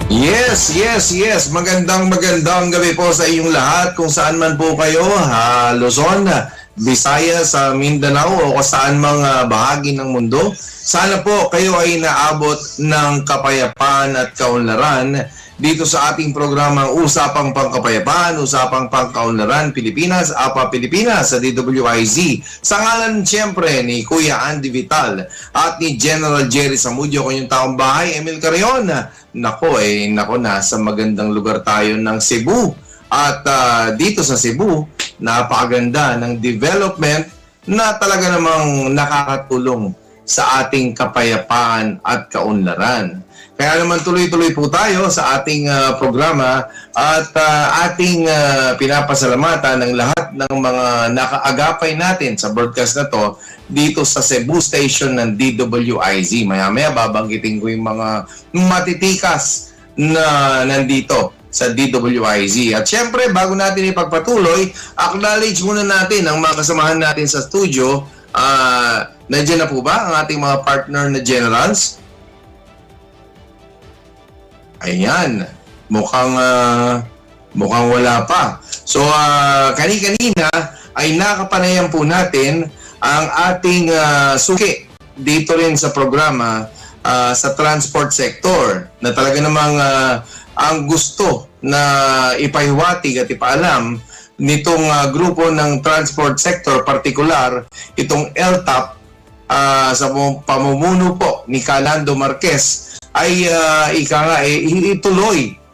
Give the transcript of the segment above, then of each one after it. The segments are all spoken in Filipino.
Yes. Magandang gabi po sa inyong lahat kung saan man po kayo, Luzon, Visayas, Mindanao o kung saan mga bahagi ng mundo. Sana po kayo ay naabot ng kapayapaan at kaunlaran dito sa ating programang Usapang Pangkapayapaan, Usapang Pangkaunlaran Pilipinas, APA Pilipinas sa DWIZ. Sa ngalan siyempre ni Kuya Andy Vital at ni General Jerry Samudio, kanyang taong bahay, Emil Carrion. Nako, nasa magandang lugar tayo ng Cebu. At dito sa Cebu, napakaganda ng development na talaga namang nakakatulong sa ating kapayapaan at kaunlaran. Kaya naman tuloy-tuloy po tayo sa ating programa at ating pinapasalamatan ng lahat ng mga nakaagapay natin sa broadcast na to dito sa Cebu Station ng DWIZ. Maya-maya babanggitin ko yung mga matitikas na nandito sa DWIZ. At syempre, bago natin ipagpatuloy, acknowledge muna natin ang mga kasamahan natin sa studio. Nandiyan na po ba ang ating mga partner na generals? Ayan, mukhang wala pa. So, kanina ay nakapanayan po natin ang ating suki dito rin sa programa sa transport sector na talaga namang ang gusto na ipahiwatig at ipaalam nitong grupo ng transport sector, partikular itong LTAP sa pamumuno po ni Calando Marquez ay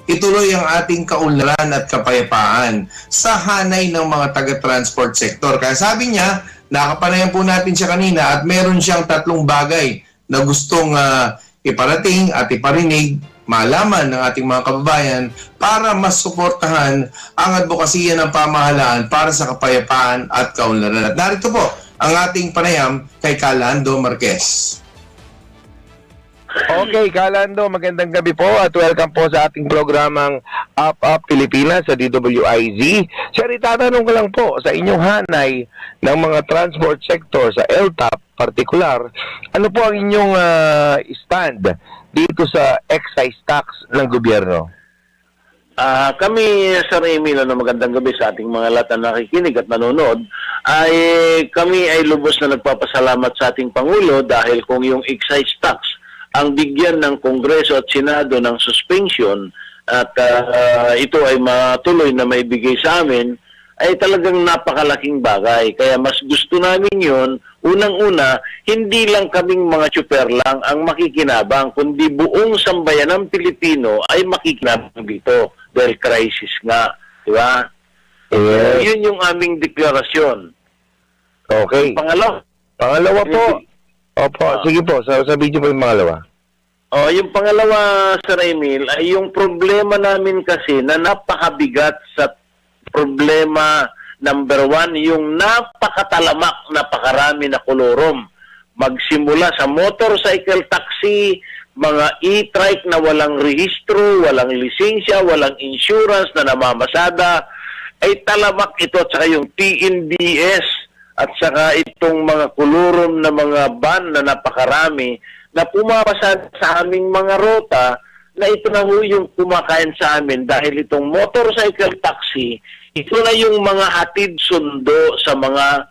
ituloy ang ating kaunlaran at kapayapaan sa hanay ng mga taga-transport sector. Kaya sabi niya, nakapanayan po natin siya kanina at meron siyang 3 bagay na gustong iparating at iparinig, malaman ng ating mga kababayan para mas suportahan ang advokasya ng pamahalaan para sa kapayapaan at kaunlaran. At narito po ang ating panayam kay Calando Marquez. Okay, Calando, magandang gabi po at welcome po sa ating programang Up Pilipinas sa DWIZ. Sir, itatanong ko lang po sa inyong hanay ng mga transport sector sa LTAP partikular, ano po ang inyong stand dito sa excise tax ng gobyerno? Kami, Sir Emil, magandang gabi sa ating mga lahat na nakikinig at nanonood, ay kami ay lubos na nagpapasalamat sa ating Pangulo dahil kung yung excise tax ang bigyan ng Kongreso at Senado ng suspension at ito ay matuloy na maibigay sa amin, ay talagang napakalaking bagay. Kaya mas gusto namin yon. Unang-una, hindi lang kaming mga tsuper lang ang makikinabang, kundi buong sambayan ng Pilipino ay makikinabang dito dahil crisis nga. Di ba? Yun yung aming deklarasyon. Okay. Pangalawa po. Opo, sige po. Sabihin niyo po yung pangalawa. Yung pangalawa, Sir Emil, ay yung problema namin kasi na napakabigat sa problema number 1, yung napakatalamak, napakarami na kolorom. Magsimula sa motorcycle taxi, mga e-trike na walang rehistro, walang lisensya, walang insurance na namamasada, ay talamak ito at saka yung TNBS at saka itong mga kolorom na mga van na napakarami na pumapasada sa aming mga rota na ito na ho yung kumakain sa amin dahil itong motorcycle taxi, ito na yung mga hatid sundo sa mga,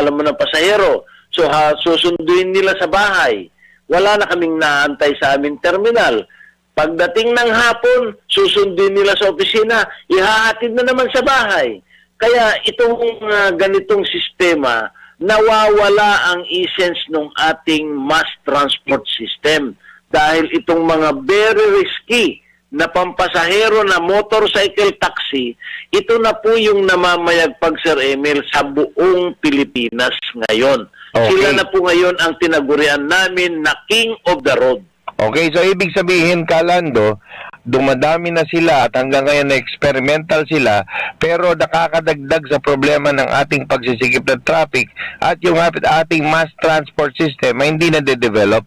alam mo na, pasahero. So, susunduin nila sa bahay. Wala na kaming naantay sa aming terminal. Pagdating ng hapon, susunduin nila sa opisina, ihahatid na naman sa bahay. Kaya itong ganitong sistema, nawawala ang essence ng ating mass transport system. Dahil itong mga very risky na pampasahero na motorcycle taxi, ito na po yung namamayagpag, Sir Emil, sa buong Pilipinas ngayon. Okay. Sila na po ngayon ang tinagurian namin na King of the Road. Okay, so ibig sabihin, Calando, dumadami na sila at hanggang ngayon na experimental sila, pero nakakadagdag sa problema ng ating pagsisikip ng traffic at yung ating mass transport system ay hindi na de-develop.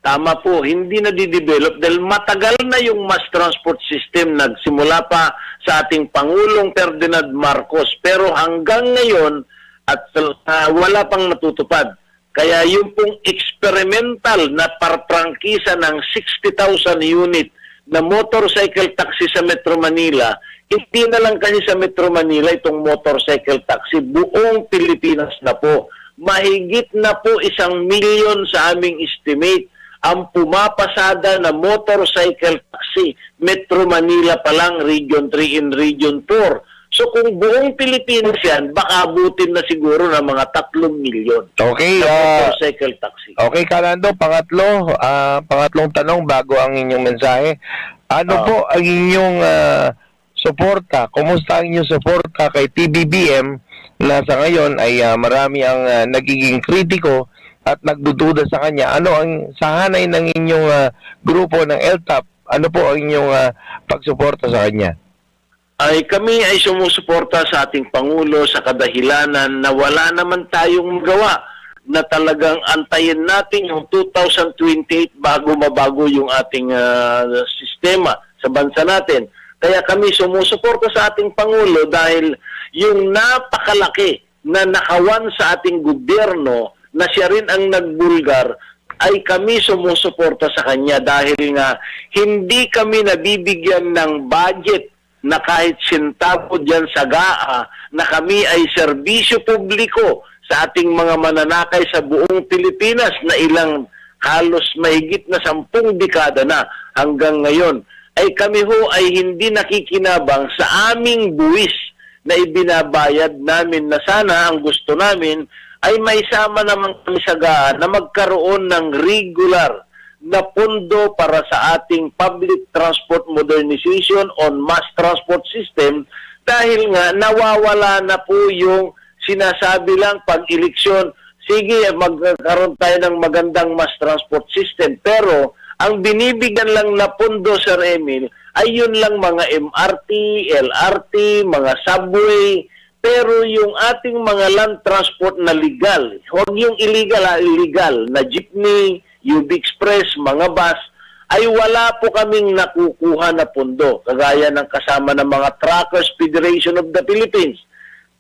Tama po, hindi na di-develop dahil matagal na yung mass transport system nagsimula pa sa ating Pangulong Ferdinand Marcos. Pero hanggang ngayon at wala pang natutupad. Kaya yung pong experimental na parprangkisa ng 60,000 unit na motorcycle taxi sa Metro Manila, hindi na lang kasi sa Metro Manila itong motorcycle taxi, buong Pilipinas na po. Mahigit na po 1 milyon sa aming estimate ang pumapasada na motorcycle taxi. Metro Manila pa lang, Region 3 and Region 4. So kung buong Pilipinas yan, baka abutin na siguro ng mga 3 milyon Okay, na motorcycle taxi. okay, Kalando, pangatlong tanong bago ang inyong mensahe. Ano po ang inyong suporta? Kumusta ang inyong suporta kay PBBM na sa ngayon ay marami ang nagiging kritiko at nagdududa sa kanya? Ano ang sahanay ng inyong grupo ng LTAP? Ano po ang inyong pagsuporta sa kanya? Ay kami ay sumusuporta sa ating Pangulo sa kadahilanan na wala naman tayong magawa na talagang antayin natin yung 2028 bago mabago yung ating sistema sa bansa natin. Kaya kami sumusuporta sa ating Pangulo dahil yung napakalaki na nakawan sa ating gobyerno na siya rin ang nagbulgar ay kami sumusuporta sa kanya dahil nga hindi kami nabibigyan ng budget na kahit sentavo dyan sa GAA na kami ay serbisyo publiko sa ating mga mananakay sa buong Pilipinas na ilang halos mahigit na 10 dekada na hanggang ngayon, ay kami ho ay hindi nakikinabang sa aming buwis na ibinabayad namin na sana ang gusto namin ay may sama naman kami sa GAA na magkaroon ng regular na pondo para sa ating public transport modernization on mass transport system dahil nga nawawala na po yung sinasabi lang pag-eleksyon, sige magkaroon tayo ng magandang mass transport system pero ang binibigyan lang na pondo, Sir Emil, ay yun lang mga MRT, LRT, mga subway, pero yung ating mga land transport na legal, huwag yung illegal na jeepney, UB Express, mga bus, ay wala po kaming nakukuha na pondo, kagaya ng kasama ng mga Truckers Federation of the Philippines.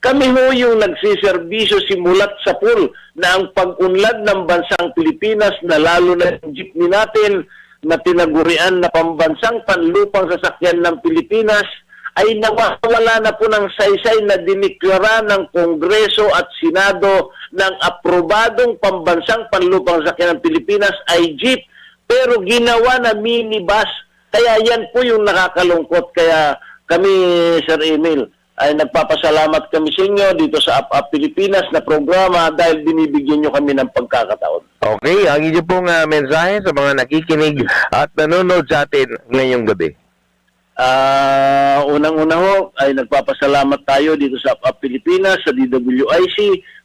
Kami ho yung nagsiservisyo simulat sa pool na ang pag-unlad ng bansang Pilipinas na lalo na yung jeepney natin na tinagurian na pambansang panlupang sasakyan ng Pilipinas ay nawawala na po ng saysay na diniklara ng Kongreso at Senado ng aprobadong pambansang panlupang sasakyan ng Pilipinas ay jeep pero ginawa na minibus. Kaya yan po yung nakakalungkot. Kaya kami, Sir Emil, ay nagpapasalamat kami sa inyo dito sa Up Pilipinas na programa dahil binibigyan nyo kami ng pagkakataon. Okay, ang inyo pong mensahe sa mga nakikinig at nanonood sa atin ngayong gabi. Unang-una ho ay nagpapasalamat tayo dito sa Up Pilipinas, sa DWIC,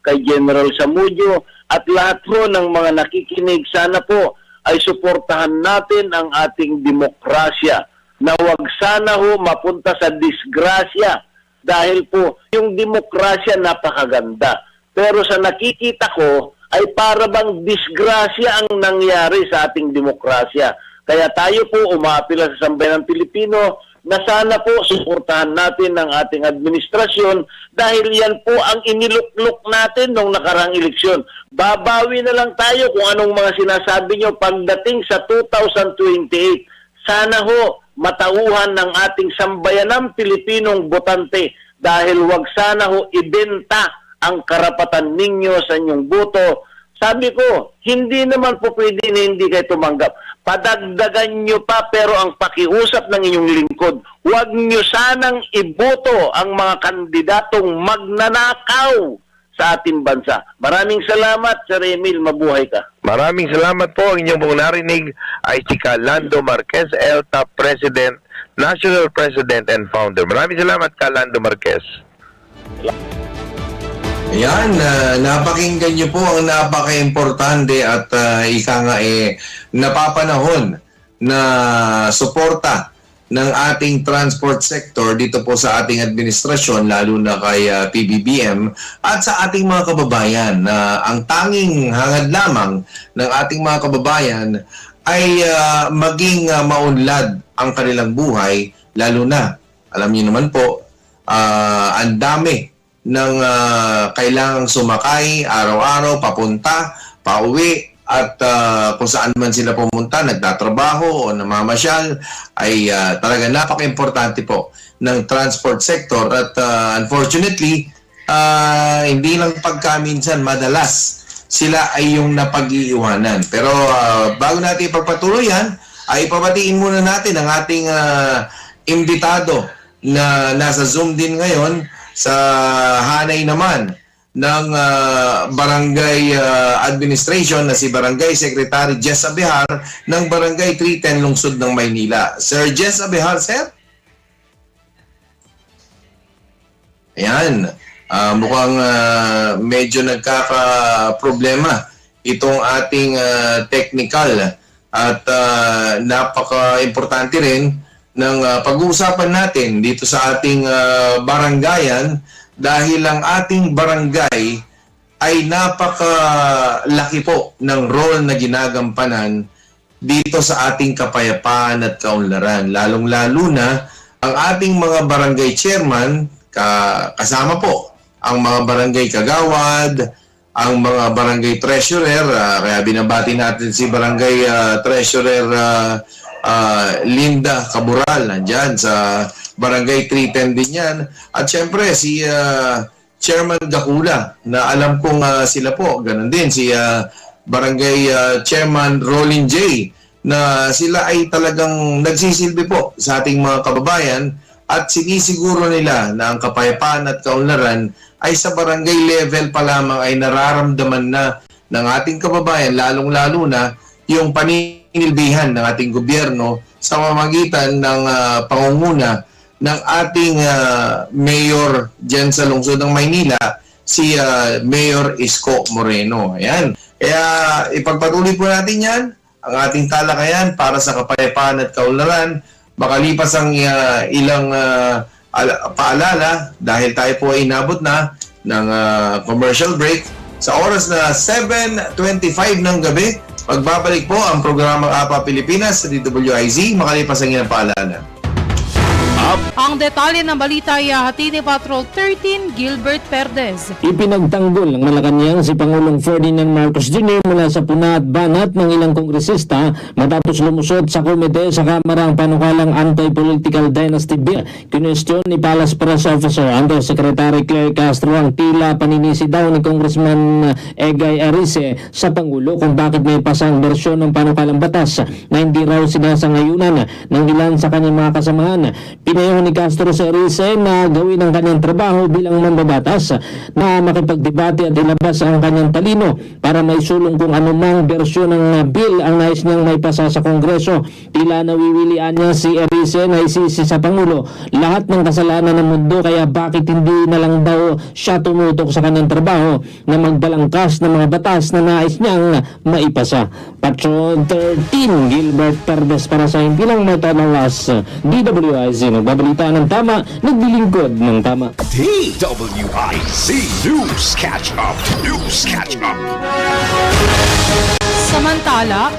kay General Samudio at lahat ho ng mga nakikinig. Sana po ay suportahan natin ang ating demokrasya na wag sana ho mapunta sa disgrasya dahil po yung demokrasya napakaganda. Pero sa nakikita ko ay para bang disgrasya ang nangyari sa ating demokrasya. Kaya tayo po umaapila sa sambayanang Pilipino na sana po suportahan natin ang ating administrasyon dahil yan po ang iniluklok natin nung nakarang eleksyon. Babawi na lang tayo kung anong mga sinasabi nyo pagdating sa 2028. Sana ho matauhan ng ating sambayanang Pilipinong botante dahil wag sana ho ibenta ang karapatan ninyo sa inyong boto. Sabi ko, hindi naman po pwede na hindi kayo tumanggap. Padagdagan nyo pa pero ang pakiusap ng inyong lingkod, huwag nyo sanang iboto ang mga kandidatong magnanakaw sa ating bansa. Maraming salamat, Sir Emil. Mabuhay ka. Maraming salamat po. Ang inyong pong narinig ay si Lando Marquez, LTAP President, National President and Founder. Maraming salamat, Lando Marquez. Ayan, napakinggan nyo po ang napaka-importante at ika nga napapanahon na suporta ng ating transport sector dito po sa ating administrasyon, lalo na kay PBBM at sa ating mga kababayan na ang tanging hangad lamang ng ating mga kababayan ay maging maunlad ang kanilang buhay, lalo na, alam niyo naman po, ang dami ng kailangang sumakay araw-araw, papunta, pauwi, at kung saan man sila pumunta, nagtatrabaho o namamasyal, ay talaga napaka-importante po ng transport sector. At unfortunately, hindi lang pagkaminsan, madalas sila ay yung napag-iiwanan. Pero bago natin ipagpatuloy yan, ay ipabatiin muna natin ang ating imbitado na nasa Zoom din ngayon sa hanay naman ng Barangay Administration na si Barangay Secretary Jess Abihar ng Barangay 310 Lungsod ng Maynila. Sir Jess Abihar, sir? Ayan. Mukhang medyo nagkaka-problema itong ating technical at napaka-importante rin ng pag-uusapan natin dito sa ating barangayan dahil ang ating barangay ay napakalaki po ng role na ginagampanan dito sa ating kapayapaan at kaunlaran. Lalong-lalo na ang ating mga barangay chairman, kasama po ang mga barangay kagawad, ang mga barangay treasurer, kaya binabati natin si barangay treasurer Linda Cabural, nandyan sa Barangay 310 din yan. At syempre si Chairman Gakula, na alam kong sila po, ganun din si Barangay Chairman Rolin J, na sila ay talagang nagsisilbi po sa ating mga kababayan at sinisiguro nila na ang kapayapaan at kaunlaran ay sa barangay level pa lamang ay nararamdaman na ng ating kababayan, lalong-lalo na yung paninilbihan ng ating gobyerno sa pamamagitan ng pangunguna ng ating mayor dyan sa lungsod ng Maynila, si Mayor Isko Moreno. Ayan. Kaya ipagpatuloy po natin yan, ang ating talakayan para sa kapayapaan at kaunlaran. Makalipas ang ilang paalala dahil tayo po ay inabot na ng commercial break. Sa oras na 7:25 ng gabi, magbabalik po ang programang APA Pilipinas sa DWIZ makalipas ang ilang paalala. Ang detalye ng balita ay hati ni Patrol 13 Gilbert Perdez. Ipinagtanggol ng Malacanang si Pangulong Ferdinand Marcos Jr. mula sa puna at banat ng ilang kongresista matapos lumusot sa komite sa Kamara ang panukalang Anti-Political Dynasty Bill. Kinwestiyon ni Palace Press Officer Undersecretary Claire Castro ang tila paninisi daw ni Congressman Egay Arice sa Pangulo kung bakit may pasang bersyon ng panukalang batas na hindi raw sinasangayunan ng ilan sa kanyang mga kasamahan. Pinayaw ni Castro sa Arice na gawin ang kanyang trabaho bilang mambabatas na makipagdebate at ilabas ang kanyang talino para may sulong kung anumang bersyon ng bill ang nais niyang maipasa sa Kongreso. Tila nawiwilian niya si Arice na isisi sa Pangulo lahat ng kasalanan ng mundo, kaya bakit hindi na lang daw siya tumutok sa kanyang trabaho na magbalangkas ng mga batas na nais niyang maipasa. Patrol 13 Gilbert Perdez para sa hindi lang matalawas, DWIZ nagbabalita ng tama, naglilingkod ng tama. DWIZ News Catch Up. News Catch Up. Samantala,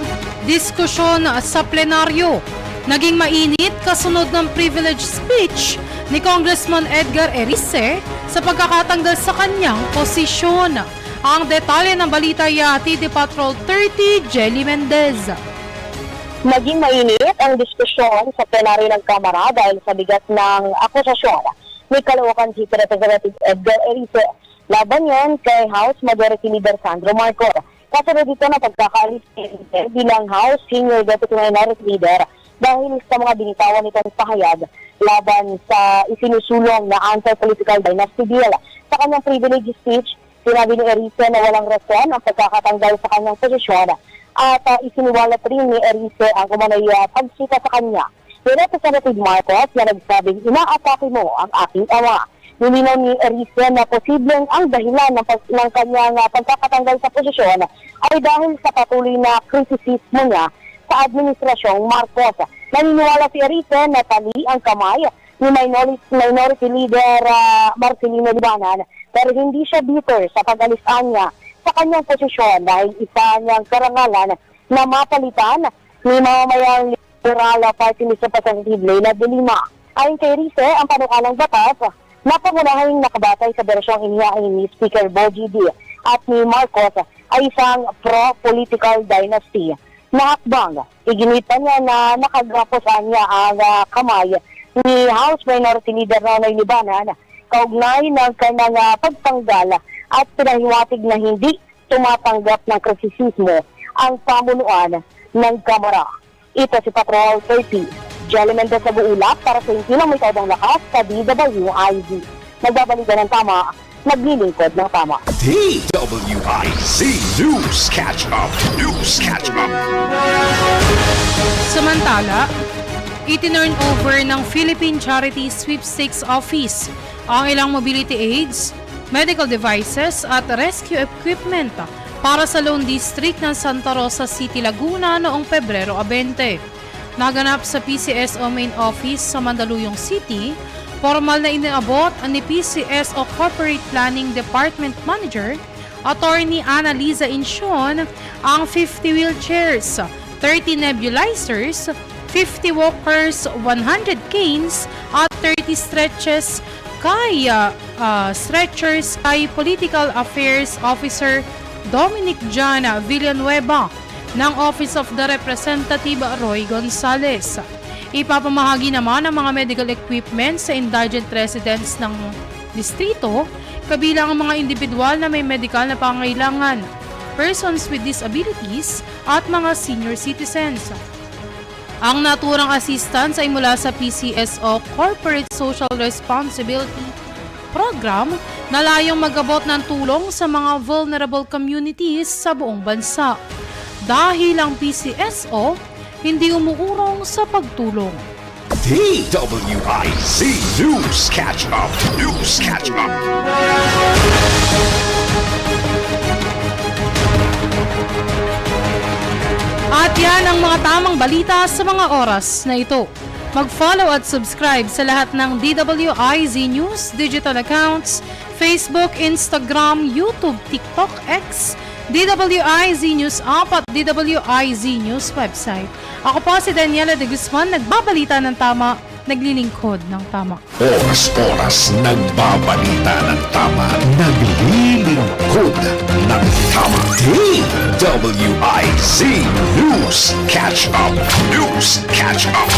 diskusyon sa plenaryo. Naging mainit kasunod ng privilege speech ni Congressman Edgar Erice sa pagkakatanggal sa kanyang posisyon. Ang detalye ng balita ay hatid ni Patrol 30 Jelly Mendez. Naging mainit ang diskusyon sa plenaryo ng Kamara dahil sa bigat ng akusasyon ni Caloocan City Representative Edgar Erice laban yon kay House Majority Leader Sandro Marcos. Kasunod dito na pagkakaalis ni Erice bilang House Senior Deputy Minority Leader dahil sa mga binitawan nitong pahayag laban sa isinusulong na Anti-Political Dynasty Bill. Sa kanyang privilege speech, sinabi ni Erice na walang rason ang pagkakatanggal sa kanyang posisyon at isiniwalat rin ni Erice ang kumanay pagsita sa kanya ni Representative Marcos na nagsabing inaatake mo ang aking ama. Nilinaw ni Erice na posibleng ang dahilan ng kanyang pagkakatanggal sa posisyon ay dahil sa patuloy na kritisismo niya sa administrasyong Marcos. Naniniwala si Erice na tali ang kamay ni Minority Leader Marcelino Libanan pero hindi siya bitter sa pag-alisan niya sa kanyang posisyon dahil isa niyang karangalan na mapalitan ni mamamayang Liberal Party ni Representative Leila de Lima. Ayon kay Erice, ang panukalang batas na pangunahing nakabatay sa bersyong inihain ni Speaker Bogie D. at ni Marcos ay isang pro-political dynasty na hakbang. Iginita niya na nakagapusan niya ang kamay ni House Minority Leader Nonoy Libanan kaugnay ng kanyang pagtanggal at pinahiwatig na hindi tumatanggap ng kritisismo ang pamunuan ng Kamara. Ito si Patrol 30, Jelly Mendez sa buulap para sa hindi lang may taubang lakas sa DWIZ. Nagbabalikan ng tama, naglilingkod ng tama. DWIZ News Catch Up. News Catch Up. Samantala, itinurn over ng Philippine Charity Sweepstakes Office ang ilang mobility aids, medical devices at rescue equipment para sa Lone District ng Santa Rosa City, Laguna noong Pebrero 20. Naganap sa PCSO Main Office sa Mandaluyong City, formal na inaabot ni PCSO Corporate Planning Department Manager, Attorney Annalisa Inchon, ang 50 wheelchairs, 30 nebulizers, 50 walkers, 100 canes, at 30 stretchers kay Political Affairs Officer Dominic Jana Villanueva ng Office of the Representative Roy Gonzales. Ipapamahagi naman ang mga medical equipment sa indigent residents ng distrito, kabilang ang mga individual na may medical na pangailangan, persons with disabilities at mga senior citizens. Ang naturang assistance ay mula sa PCSO Corporate Social Responsibility Program na layong mag-abot ng tulong sa mga vulnerable communities sa buong bansa. Dahil ang PCSO hindi umuurong sa pagtulong. DWIZ News Catch Up. News Catch Up. At yan ang mga tamang balita sa mga oras na ito. Mag-follow at subscribe sa lahat ng DWIZ News digital accounts, Facebook, Instagram, YouTube, TikTok, X, DWIZ News App at DWIZ News website. Ako po si Daniela de Guzman, nagbabalita ng tama, naglilingkod ng tama. Oras-oras nagbabalita ng tama, naglilingkod ng tama. DWIZ News Catch Up. News Catch Up.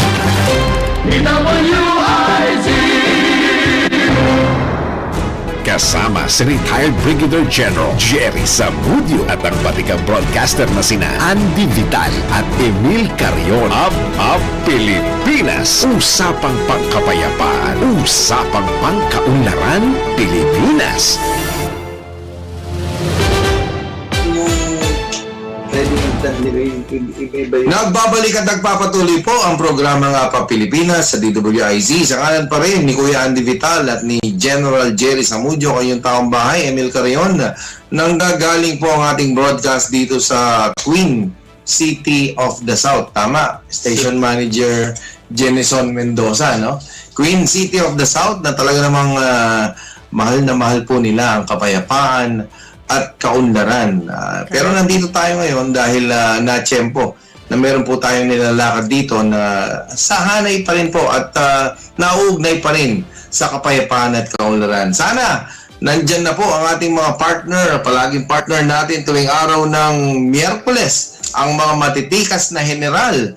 Kasama si retired Brigadier General Jerry Zamudio at ang batikang broadcaster na sina Andy Vital at Emil Carrion. Up Pilipinas. Usapang pangkapayapaan. Usapang pangkaunlaran. Pilipinas. Nagbabalik at nagpapatuloy po ang programa nga pa Pilipinas sa DWIZ. Sa kanan pa rin ni Kuya Andy Vital at ni General Jerry Zamudio, kayong taong bahay, Emil Carrion. Nanggagaling po ang ating broadcast dito sa Queen City of the South. Tama, Station Manager Jenison Mendoza, no? Queen City of the South na talaga namang mahal na mahal po nila ang kapayapaan at kaunlaran. Pero nandito tayo ngayon dahil na-tiyempo na meron po tayong nilalakad dito na sahanay pa rin po at nauugnay pa rin sa kapayapaan at kaunlaran. Sana nandyan na po ang ating mga partner, palaging partner natin tuwing araw ng Miyerkules, ang mga matitikas na general.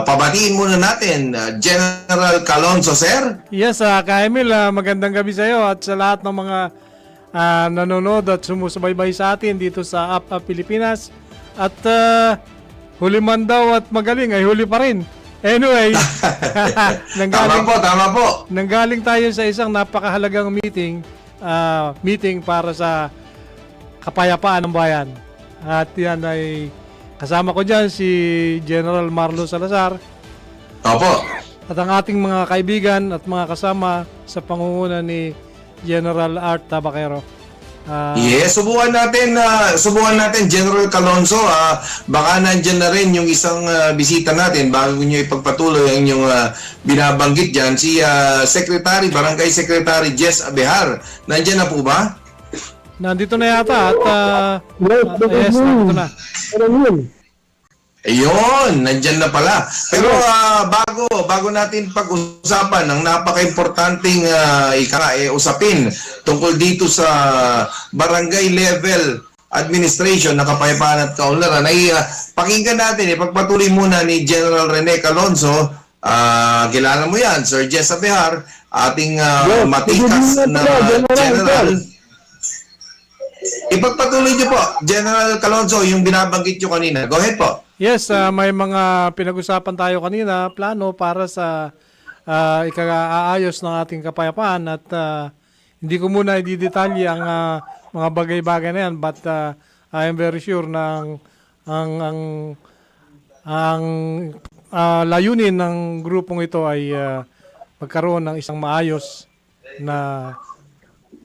Pabatiin muna natin, General Calonzo, sir. Yes, Ka-Emil, magandang gabi sa iyo at sa lahat ng mga nanonood at sumusubaybay sa atin dito sa Up Pilipinas. At huli man daw at magaling ay huli pa rin. Anyway, Tama po. nanggaling tayo sa isang napakahalagang meeting para sa kapayapaan ng bayan. At yan ay kasama ko dyan si General Marlo Salazar. Opo. At ang ating mga kaibigan at mga kasama sa pangunguna ni General Art Tabaquero. Yes, subukan natin General Calonzo. Baka nandyan na rin yung isang bisita natin bago nyo ipagpatuloy ang inyong binabanggit dyan. Si Barangay Secretary Jess Abehar. Nandyan na po ba? Nandito na yata at yes, nandito na. Ayun, nandyan na pala. Pero bago natin pag-usapan ang napaka-importanting usapin tungkol dito sa barangay level Administration ng Kapayapaan at Kaunlaran ay pakinggan natin, ipagpatuloy muna ni General Rene Calonzo. Kilala mo yan, Sir Jess Abehar, ating matikas na General. Ipagpatuloy niyo po, General Calonzo, yung binabanggit niyo kanina. Go ahead po. Yes, may mga pinag-usapan tayo kanina, plano para sa ika-aayos ng ating kapayapaan at hindi ko muna i-detalye ang mga bagay-bagay na yan, but I am very sure na ang layunin ng grupong ito ay magkaroon ng isang maayos na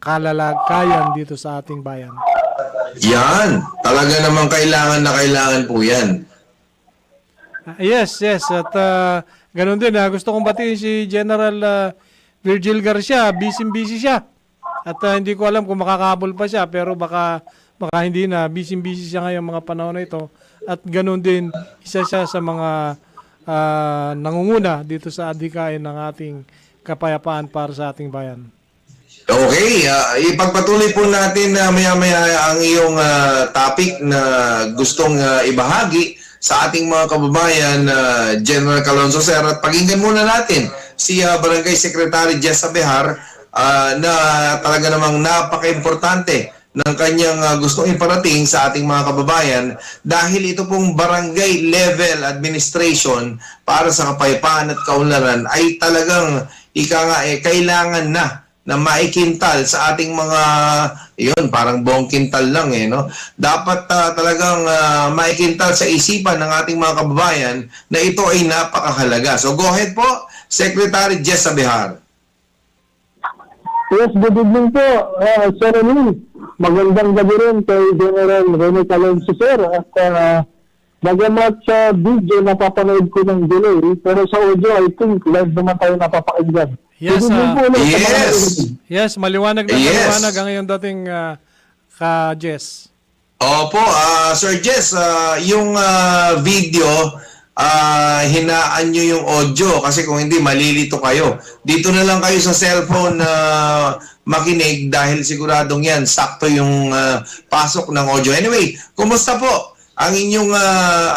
kalalagayan dito sa ating bayan. Yan, talaga namang kailangan na kailangan po yan. Yes. At ganun din, gusto kong batiin si General Virgil Garcia. Busy siya. At hindi ko alam kung makakahabol pa siya, pero baka hindi na. Busy siya ngayong mga panahon na ito. At ganun din, isa siya sa mga nangunguna dito sa adhikain ng ating kapayapaan para sa ating bayan. Okay, ipagpatuloy po natin na maya-maya ang iyong topic na gustong ibahagi sa ating mga kababayan, General Calonzo, sir. At pakinggan muna natin si Barangay Secretary Jess Abehar na talaga namang napaka-importante ng kanyang gustong iparating sa ating mga kababayan dahil ito pong barangay level administration para sa kapayapaan at kaunlaran ay talagang kailangan na maikintal sa ating mga, yun, parang buong kintal lang no? Dapat talagang maikintal sa isipan ng ating mga kababayan na ito ay napakahalaga. So go ahead po, Secretary Jess Abehar. Yes, good evening po, Sir Emil. Magandang gabi rin kay General Rene Calonzo, sir. At bagamat sa video napapanood ko ng delay, pero sa audio, I think live naman tayo napapakinggan. Yes, Good evening po ulit sa mga kaibigan. yes, maliwanag ang iyong dating ka-Jess. Opo, Sir Jess, yung video, hinaan nyo yung audio kasi kung hindi, malilito kayo. Dito na lang kayo sa cellphone na makinig dahil siguradong yan, sakto yung pasok ng audio. Anyway, kumusta po ang inyong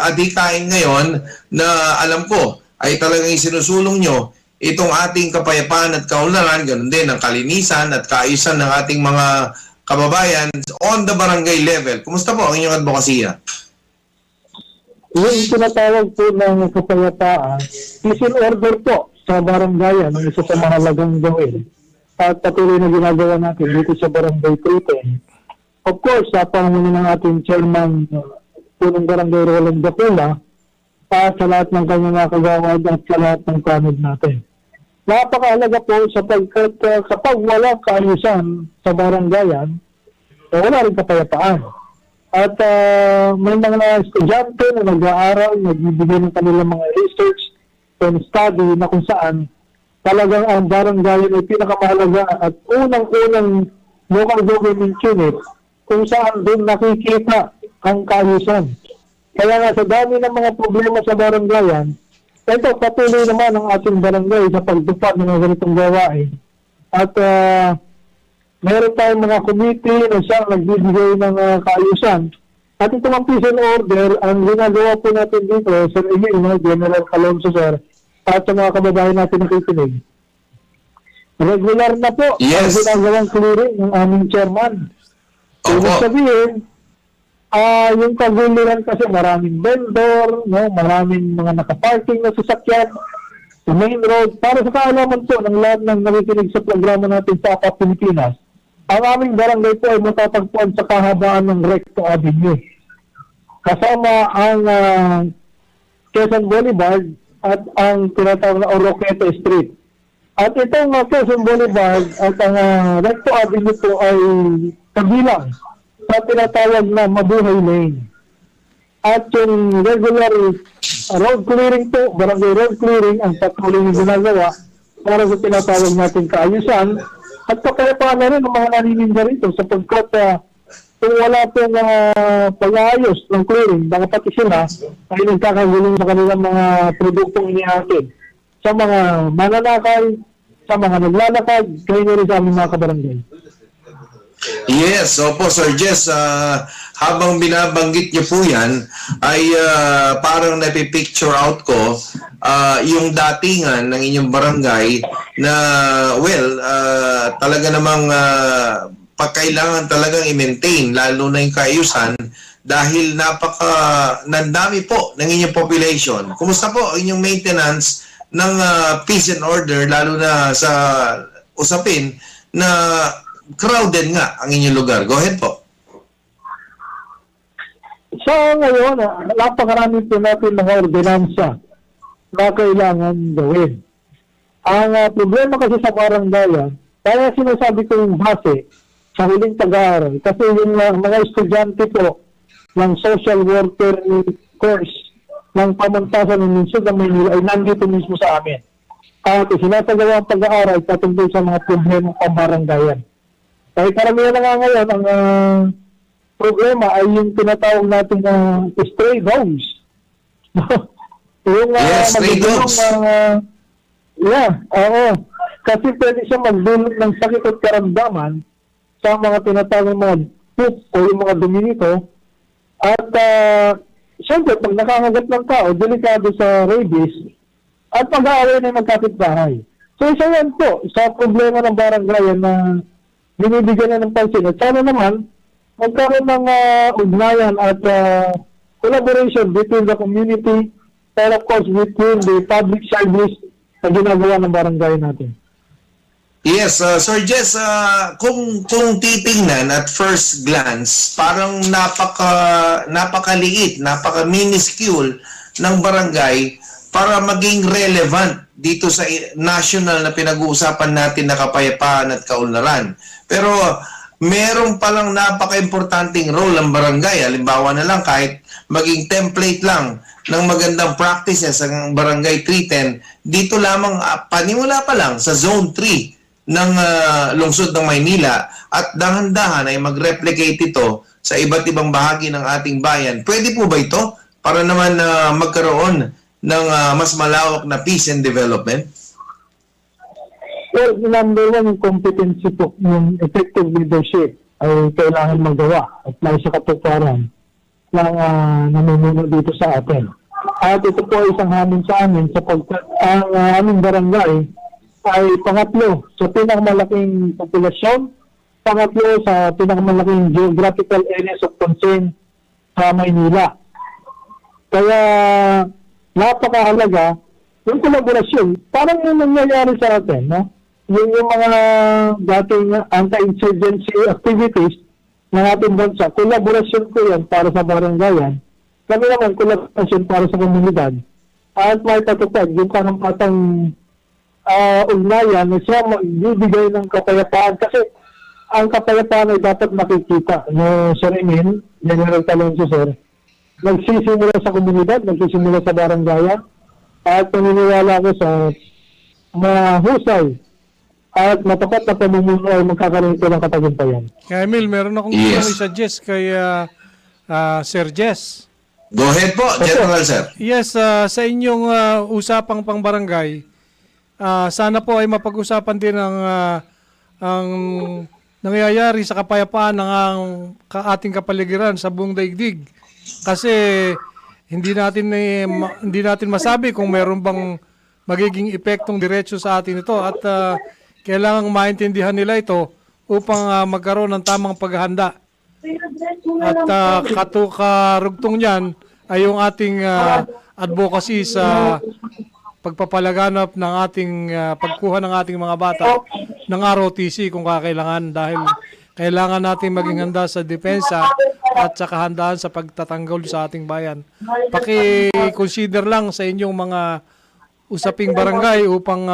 adhikain ngayon na alam ko ay talagang isinusulong nyo itong ating kapayapaan at kaunlaran, ganun din ang kalinisan at kaayusan ng ating mga kababayan on the barangay level. Kumusta po ang inyong advokasya? Yung tinatawag po ng kapayapaan, is in order po sa barangay, ang isa sa mahalagang gawin. At patuloy na ginagawa natin dito sa barangay 310. Of course, sa pangunguna ng ating chairman, punong barangay Roland Dacula, sa lahat ng kanyang nakagawad at sa lahat ng kanod natin. Napakahalaga po sapagkat kapag walang kaayusan sa barangayan, wala rin kapayapaan. At may mga estudyante na nag-aaral, nagbibigay ng kanilang mga research and study na kung saan talagang ang barangayan ay pinakamahalaga at unang-unang local government unit kung saan doon nakikita ang kaayusan. Kaya nga sa dami ng mga problema sa barangayan, ito patuloy naman ang ating barangay sa pagtupad ng mga ganitong gawain. At meron tayong mga committee na siyang nagbibigay ng kaayusan. At ito ang peace and order, ang ginagawa po natin dito, Sir Emil, General Calonzo, sir, at sa mga kababayan natin nakikinig. Regular na po ang ginagawang clearing ng aming chairman. Ibig sabihin, yung kaguliran kasi maraming vendor, maraming mga nakaparking na sasakyan sa main road. Para sa kaalaman po ng lahat ng nakikinig sa programa natin sa APA Pilipinas, ang aming barangay po ay matatagpuan sa kahabaan ng Recto Avenue. Kasama ang Quezon Boulevard at ang tinatawag na Oroqueta Street. At itong Quezon Boulevard at ang Recto Avenue po ay kabilang sa tinatawag na Mabuhay Lane. At yung regular road clearing po, barangay road clearing, ang patuloy na ginagawa para sa tinatawag natin kaayusan. At kapayapaan na rin ang mga nanininda rito sapagkat kung wala pong pag-aayos ng clearing, baka pati sila ay nagkakagulong sa kanilang mga produktong inihatid sa mga mananakay, sa mga naglalakad, kayo rin sa aming mga kabarangay. Yes, opo Sir Jess, habang binabanggit niyo po yan, ay parang napipicture out ko yung datingan ng inyong barangay na, well, talaga namang pagkailangan talagang i-maintain, lalo na yung kaayusan, dahil nandami po ng inyong population. Kumusta po ang inyong maintenance ng peace and order, lalo na sa usapin na crowded nga ang inyong lugar? Go ahead po. So ngayon, napakarami po natin mga ordinansa na kailangan gawin. Ang problema kasi sa barangay, kaya sinasabi ko yung base sa huling pag-aaral, kasi yung mga estudyante po ng social worker course ng pamantasan ng Lungsod ng Maynila ay nandito mismo sa amin. At sinasagawa ang pag-aaral patungkol sa mga problema ng pambarangayan. Kaya karamihan na nga ngayon, ang problema ay yung tinatawag natin stray dogs. Yung Yes, stray dogs. oo. Kasi pwede siya magdulot ng sakit at karamdaman sa mga tinatawag mga poop o yung mga dumi nito. At siyempre, pag nakangagat ng tao, delikado sa rabies at pag-aaway na magkapit-bahay. So isa yan po sa problema ng barangay na binibigyan na ng pansin. At sana naman, magkaroon ng ugnayan at collaboration between the community and of course between the public service na ginagawa ng barangay natin. Yes, Sir Jess, kung titingnan at first glance, parang napakaliit, napaka-minuscule ng barangay para maging relevant dito sa national na pinag-uusapan natin na kapayapaan at kaunlaran. Pero meron palang napaka-importanting role ang barangay. Halimbawa na lang, kahit maging template lang ng magandang practices ang Barangay 310, dito lamang panimula pa lang sa Zone 3 ng lungsod ng Maynila at dahan-dahan ay mag-replicate ito sa iba't ibang bahagi ng ating bayan. Pwede po ba ito para naman magkaroon ng mas malawak na peace and development? Well, number one, yung competency po, yung effective leadership ay kailangan magawa at may sa katuparan ng namumuno dito sa atin. At ito po ay isang hamon sa amin sapagkat ang aming barangay ay pangatlo sa pinakamalaking populasyon, pangatlo sa pinakamalaking geographical areas of concern sa Maynila. Kaya napakahalaga yung kolaborasyon. Parang yung nangyayari sa atin, no? Yung mga dating anti-insurgency activities ng ating bansa, kolaborasyon ko yan para sa barangayan. Kami naman, kolaborasyon para sa komunidad. At may patupad, yung karampatang ugnayan na siya magbibigay ng kapayapaan. Kasi ang kapayapaan ay dapat makikita. No, Sir Emil, General Talonzo, Sir, nagsisimula sa komunidad, nagsisimula sa barangayan, at naniniwala ko sa mahusay at matapat na pamumuno ay magkakaroon ito ng katagumpayan. Kaya Emil, meron akong Yes. i-suggest kay Sir Jess. Go ahead po, General Sir. Yes, sa inyong usapang pangbarangay, sana po ay mapag-usapan din ang nangyayari sa kapayapaan ng ating kapaligiran sa buong daigdig. Kasi hindi natin masabi kung meron bang magiging epektong diretso sa atin ito at kailangang maintindihan nila ito upang magkaroon ng tamang paghahanda. At karugtong niyan ay yung ating advocacy sa pagpapalaganap ng ating pagkuha ng ating mga bata ng ROTC kung kakailangan, dahil kailangan natin maging handa sa depensa at sa kahandaan sa pagtatanggol sa ating bayan. Paki-consider lang sa inyong mga usaping barangay upang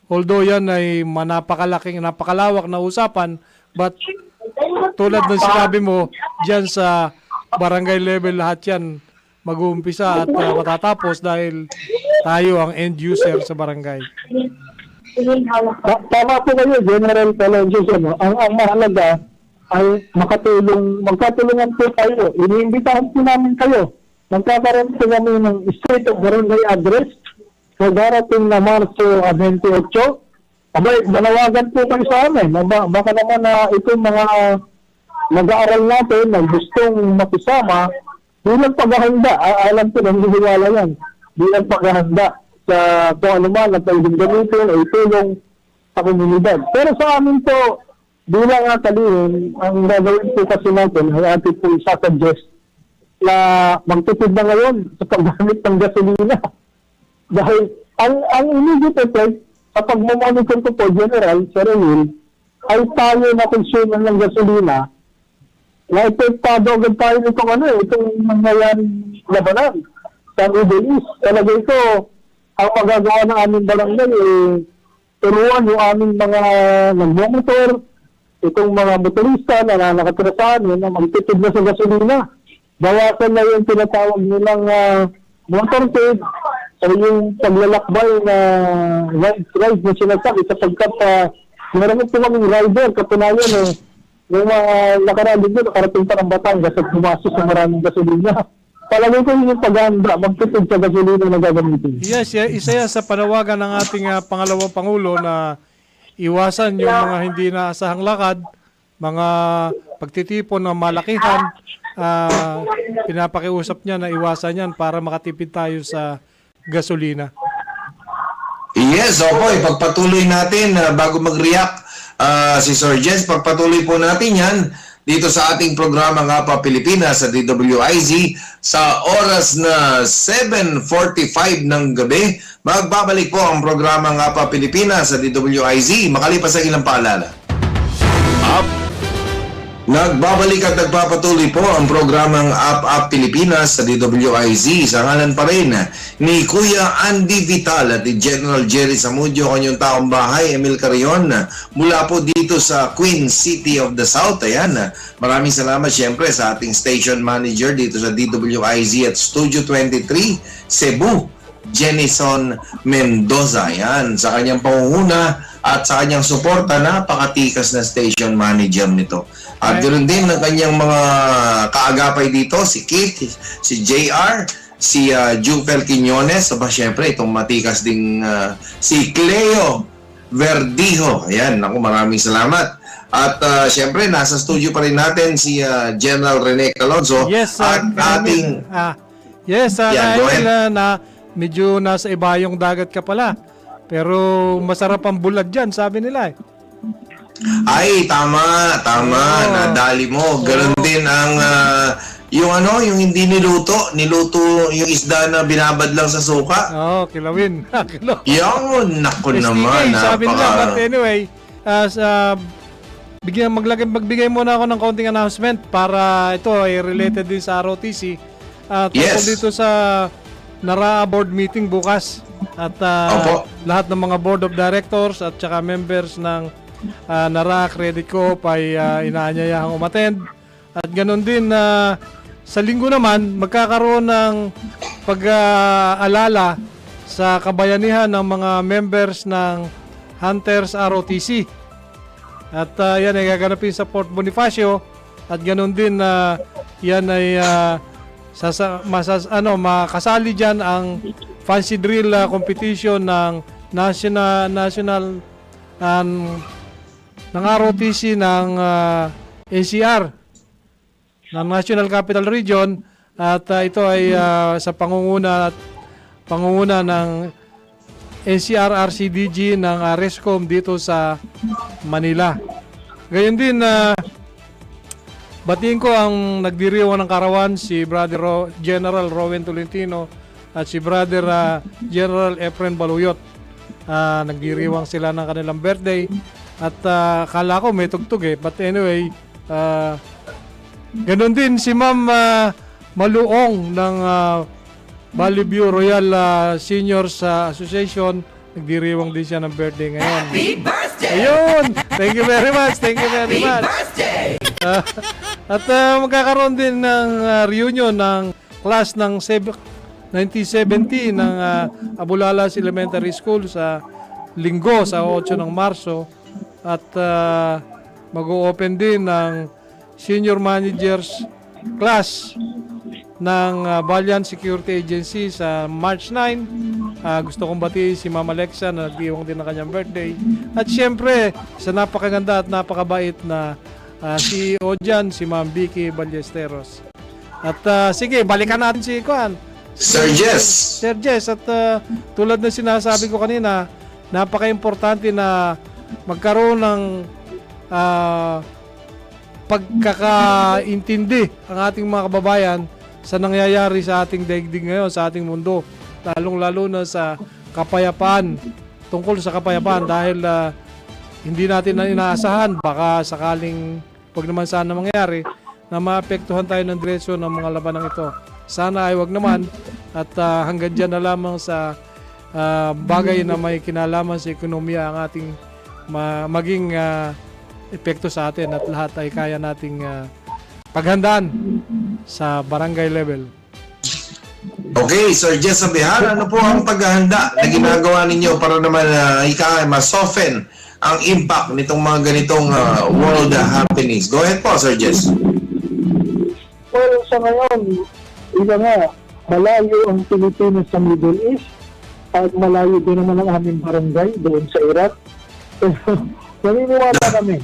although yan ay napakalawak na usapan, but tulad ng sinabi mo, dyan sa barangay level lahat yan mag-uumpisa at matatapos dahil tayo ang end user sa barangay. Tama po kayo, General Talonzo. Ang mahalaga ay magkatulungan po tayo. Iniimbitahan po namin kayo. Magkakaroon po kami ng state of barangay address sa darating na Marso 28. abay, manawagan po kayo sa amin. Baka naman na itong mga mag-aaral natin na gustong makisama bilang paghahanda. Alam ko, nangyayala yan. Bilang paghahanda sa kung ano man na pwedeng gamitin o itulong sa komunidad. Pero sa amin po, bilang kalihim, ang gagawin po kasi natin ay atin po isa-suggest na magtutid na ngayon sa paggamit ng gasolina. Dahil ang immediate effect sa pagmamonitor ko po, General, sa Remil, ay tayo na consumer ng gasolina na epektado agad tayo itong nangyayaring labanan sa Middle East. Talagay ko, ang magagawa ng aming barangay turuan yung aming mga nagmumotor, itong mga motorista na nakatira sa amin na magtitid na sa gasolina. Bawasan na yung tinatawag nilang motorcade o yung paglalakbay na ride na sinasabi sapagkat meron po kaming rider, katunayan yung mga nakarating doon, nakarating pa ng Batangas at pumasok sa maraming gasolina. Palagay ko yung paghahanda, magtitid sa gasolina na gagamitin. Yes, isa yan sa panawagan ng ating pangalawang Pangulo na iwasan yung mga hindi naasahang lakad, mga pagtitipon ng malakihan. Pinapakiusap niya na iwasan yan para makatipid tayo sa gasolina. Yes, opo, ipagpatuloy natin bago mag-react si Sir Jens, pagpatuloy po natin yan dito sa ating programa nga pa Pilipinas sa DWIZ sa oras na 7:45 ng gabi. Magbabalik po ang programa nga pa Pilipinas sa DWIZ makalipas ang ilang paalala. Nagbabalik at nagpapatuloy po ang programang Up Pilipinas sa DWIZ sa ngalan pa rin ni Kuya Andy Vital at ni General Jerry Zamudio, kanyang taong bahay, Emil Carion, mula po dito sa Queen City of the South. Ayan, maraming salamat siyempre sa ating station manager dito sa DWIZ at Studio 23, Cebu, Jenison Mendoza. Ayan, sa kanyang pangunguna at sa kanyang suporta, napakatikas na station manager nito. At ganoon din ng kanyang mga kaagapay dito, si Keith, si JR, si Jufel Quiñones, so ba syempre itong matikas ding si Cleo Verdijo. Ayan, naku, maraming salamat. At syempre nasa studio pa rin natin si General Rene Calonzo. Yes, at ating go ahead. Na medyo nasa iba yung dagat ka pala. Pero masarap ang bulad dyan, sabi nila Ay, tama, nadali mo. Ganon din ang yung hindi niluto yung isda na binabad lang sa suka. Kilawin. Yun, naku STK, naman. sabi nila, but anyway, magbigay muna ako ng konting announcement para ito ay related din sa ROTC. Tungkol dito sa NARA board meeting bukas. At lahat ng mga board of directors at saka members ng NARA Credit Corp ay inaanyayahang umattend. At ganoon din sa linggo naman magkakaroon ng pag-aalala sa kabayanihan ng mga members ng Hunters ROTC. At yan ay gaganapin sa Port Bonifacio. At ganoon din yan ay makasali dyan ang fancy drill competition ng national ng ROTC ng NCR ng National Capital Region. At ito ay sa pangunguna ng NCR RCDG ng RESCOM dito sa Manila. Gayon din batiin ko ang nagdiriwang ng karawan, si Brother General Rowen Tolentino at si Brother General Efren Baluyot. Nagdiriwang sila ng kanilang birthday at kala ko may tugtog but anyway, ganun din si Ma'am Maluong ng Valley View Royal Seniors Association. Nagdiriwang din siya ng birthday ngayon. Happy birthday! Ayun! Thank you very much! Happy birthday! At magkakaroon din ng reunion ng class ng 1970 ng Abulalas Elementary School sa linggo sa 8 ng Marso. At mag-o-open din ng senior managers class ng Valiant Security Agency sa March 9. Gusto kong batiin si Ma'am Alexa na nagdiwang din ng kanyang birthday. At syempre, sa napakaganda at napakabait na CEO dyan, si Ma'am Vicky Ballesteros. At sige, balikan natin si Kuan. Sir Jess. Sir Jess, at tulad ng sinasabi ko kanina, napaka-importante na magkaroon ng pagkakaintindi ang ating mga kababayan sa nangyayari sa ating daigdig ngayon, sa ating mundo, lalong-lalo na sa kapayapaan, tungkol sa kapayapaan, dahil hindi natin na inaasahan, baka sakaling wag naman sana mangyari na maapektuhan tayo ng direksyon ng mga labanang ito. Sana ay wag naman, at hanggang dyan na lamang sa bagay na may kinalaman sa ekonomiya ang ating maging epekto sa atin, at lahat ay kaya nating paghandaan sa barangay level. Okay, Sir Jess Abihar, ano po ang paghahanda na ginagawa ninyo para naman ma-soften ang impact nitong mga ganitong world happenings? Go ahead po, Sir Jess. Well, sa ngayon, iba nga, malayo ang Pilipinas sa Middle East at malayo din naman ang aming barangay doon sa Iraq. Naniniwala kami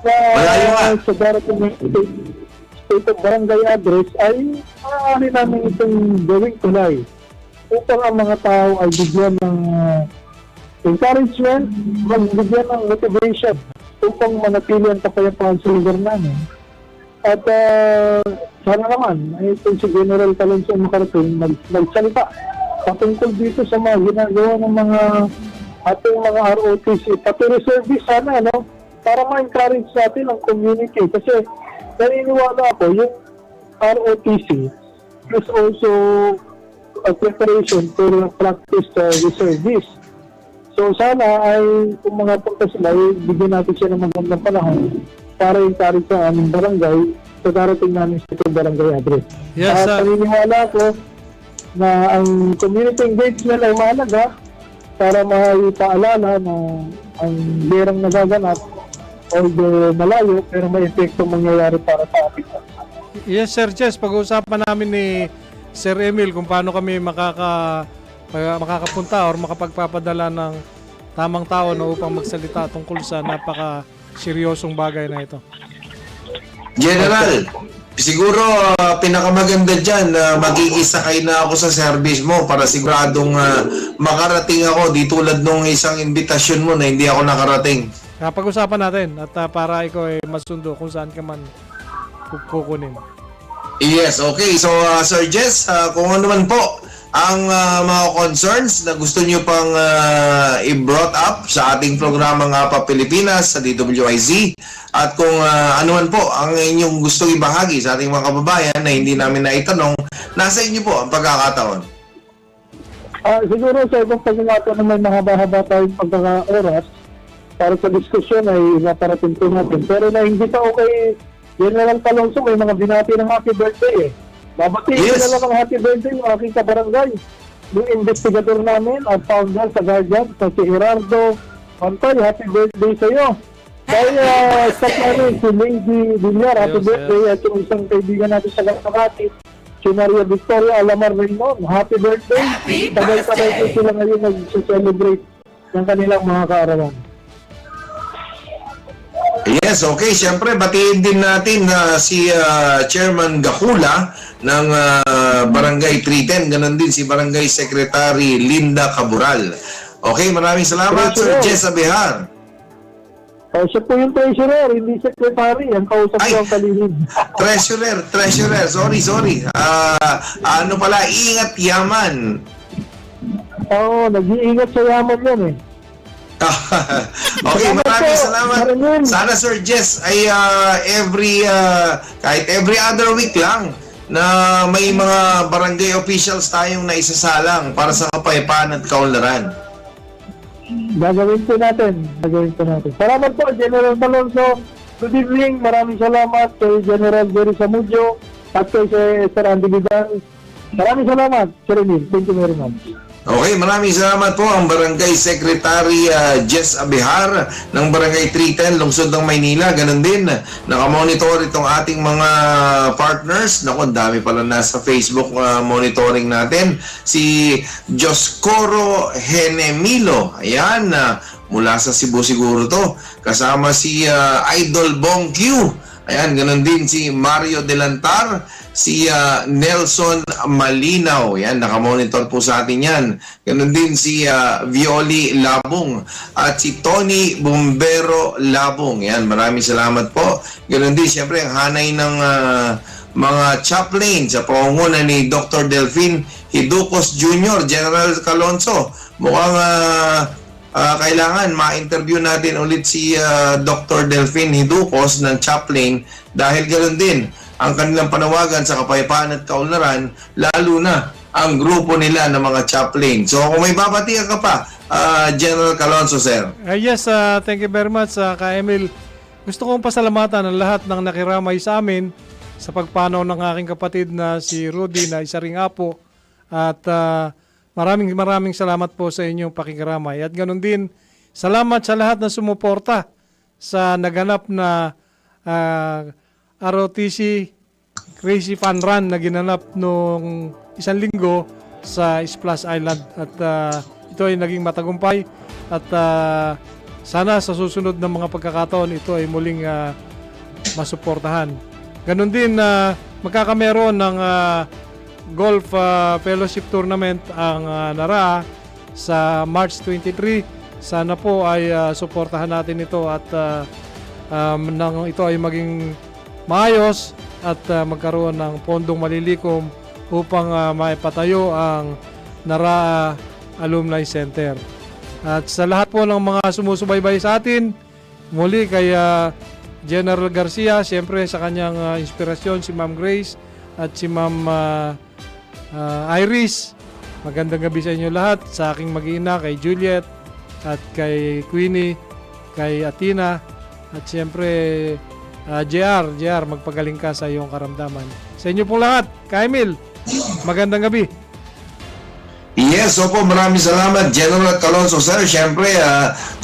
na Malayo nga. sa darating ng state of barangay address ay maaari namin itong gawing tulay upang ang mga tao ay bigyan ng encouragement, bigyan ng motivation upang manatili ang kapayapaan sa lugar namin. At sana naman ay itong si General Talonso makarating magsalita patungkol dito sa mga ginagawa ng mga ating mga ROTC, pati reservice sana, no? Para ma-encourage natin ang community. Kasi naniniwala ako, yung ROTC is also a preparation for practice reservice. So sana ay kung mga punta sila, bigyan natin siya ng magandang panahon para encourage sa aming barangay sa darating namin sa barangay address. Yes, At naniniwala ko na ang community engagement ay mahalaga para maipaalala na ang berang nagaganap although malayo pero may epekto mangyayari para sa ating bansa. Yes, Sir Jess, pag-uusapan namin ni Sir Emil kung paano kami makakapunta or makapagpapadala ng tamang tao na upang magsalita tungkol sa napaka-seryosong bagay na ito. General, siguro pinakamaganda dyan na magigisa-kay na ako sa service mo para siguradong makarating ako di tulad nung isang invitasyon mo na hindi ako nakarating. Pag-usapan natin at para ikaw ay masundo kung saan ka man kukunin. Yes, okay. So, Sir Jess, kung ano man po ang mga concerns na gusto nyo pang i-brought up sa ating programang APA Pilipinas sa DWIZ, at kung ano man po ang inyong gustong ibahagi sa ating mga kababayan na hindi namin naitanong, nasa inyo po ang pagkakataon. Siguro sa ibang pagkakataon na may mahaba-haba tayong pagkaka-oras para sa diskusyon ay naparating po natin. Pero naimbita ako kay General Talonso, may mga binati ng happy birthday eh. Babatiin ko na lang ang happy birthday ng aking kabarangay. Yung investigador namin at founder sa Guardian, sa si Gerardo Pantay, happy birthday sa iyo. Kaya sa namin, si Lady Villar, happy birthday. At yung isang kaibigan natin sa Gasakati, si Maria Victoria Alamar Raymond, happy birthday. Sabay-sabay po sila ngayon nag-celebrate ng kanilang mga kaarawan. Yes, okay. Siyempre, batiin din natin si Chairman Gahula ng Barangay 310. Ganon din si Barangay Secretary Linda Cabural. Okay, maraming salamat, Sir Jess Abihar. Siya po yung treasurer, hindi secretary. Ang kausap ko ang kalihim. Treasurer. Sorry. Ano pala, ingat yaman. Oo, nag-iingat sa yaman yan eh. Okay, maraming salamat. Sana, Sir Jess, ay kahit every other week lang na may mga barangay officials tayong naisasalang para sa kapayapaan at kaunlaran. Gagawin po natin. Salamat po, General Talonso. Good evening. Maraming salamat kay General Jerry Samudio at kay Sir Andy Vidal. Maraming salamat, Sir Emil. Thank you very much. Okay, maraming salamat po ang Barangay Secretary Jess Abihar ng Barangay 310, Lungsod ng Maynila. Ganon din, nakamonitor itong ating mga partners. Naku, ang dami pala nasa Facebook monitoring natin. Si Joscoro Henemilo, ayan, mula sa Cebu siguro to. Kasama si Idol Bong Q. Ayan, ganon din si Mario Delantar, si Nelson Malinaw. Yan, nakamonitor po sa atin yan. Ganon din si Violi Labong at si Tony Bombero Labong. Yan, maraming salamat po. Ganon din, siyempre, ang hanay ng mga chaplain sa pangunguna ni Dr. Delphine Hiducos Jr., General Calonso. Mukhang kailangan ma-interview natin ulit si Dr. Delphine Hiducos ng chaplain dahil ganoon din ang kanilang panawagan sa kapayapaan at kaunlaran, lalo na ang grupo nila ng mga chaplain. So kung may babatihan ka pa, General Calonso, sir. Yes, thank you very much, Ka Emil. Gusto kong pasalamatan ang lahat ng nakiramay sa amin sa pagpanaw ng aking kapatid na si Rudy na isa ring apo. At maraming salamat po sa inyong pakikiramay. At ganoon din, salamat sa lahat na sumuporta sa naganap na ROTC Crazy Fun Run na ginanap noong 1 linggo sa Splash Island. At ito ay naging matagumpay. At sana sa susunod na mga pagkakataon, ito ay muling masuportahan. Ganon din, magkakameron ng Golf Fellowship Tournament ang NARA sa March 23. Sana po ay suportahan natin ito at nang ito ay maging maayos at magkaroon ng pondong malilikom upang maipatayo ang NARA Alumni Center. At sa lahat po ng mga sumusubaybay sa atin, muli kay General Garcia, siyempre sa kanyang inspirasyon si Ma'am Grace at si Ma'am Iris. Magandang gabi sa inyo lahat, sa aking mag-ina, kay Juliet at kay Queenie, kay Atina at siyempre JR, magpagaling ka sa iyong karamdaman. Sa inyo pong lahat, Ka Emil, magandang gabi. Yes, opo, maraming salamat, General Calonso, sir. Siyempre,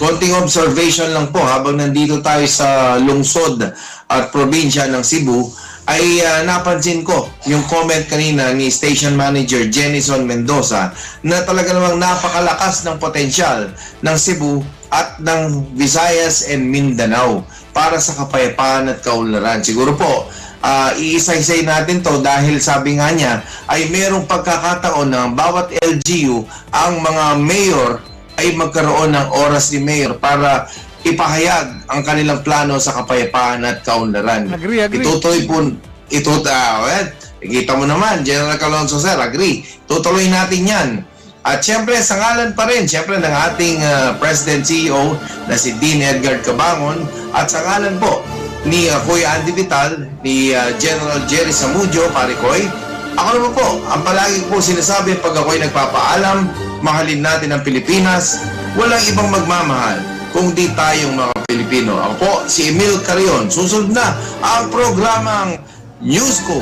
konting observation lang po habang nandito tayo sa lungsod at probinsya ng Cebu, ay napansin ko yung comment kanina ni Station Manager Jenison Mendoza na talaga namang napakalakas ng potensyal ng Cebu at ng Visayas and Mindanao para sa kapayapaan at kaunlaran. Siguro po, iisa-isay natin to dahil sabi nga niya ay merong pagkakataon na bawat LGU, ang mga mayor ay magkaroon ng oras ni mayor para ipahayag ang kanilang plano sa kapayapaan at kaunlaran. Agree. Itutuloy po, kita mo naman, General Calonso, sir, agree. Tutuloy natin yan. At syempre, sa ngalan pa rin, syempre ng ating President CEO na si Dean Edgar Cabangon, at sa ngalan po ni Kuya Andy Vital, ni General Jerry Samudio, Parikoy, ako naman po, ang palagi po sinasabi pag ako'y nagpapaalam, mahalin natin ang Pilipinas, walang ibang magmamahal kung di tayong mga Pilipino. Ako po, si Emil Carion. Susunod na ang programang News Scoop.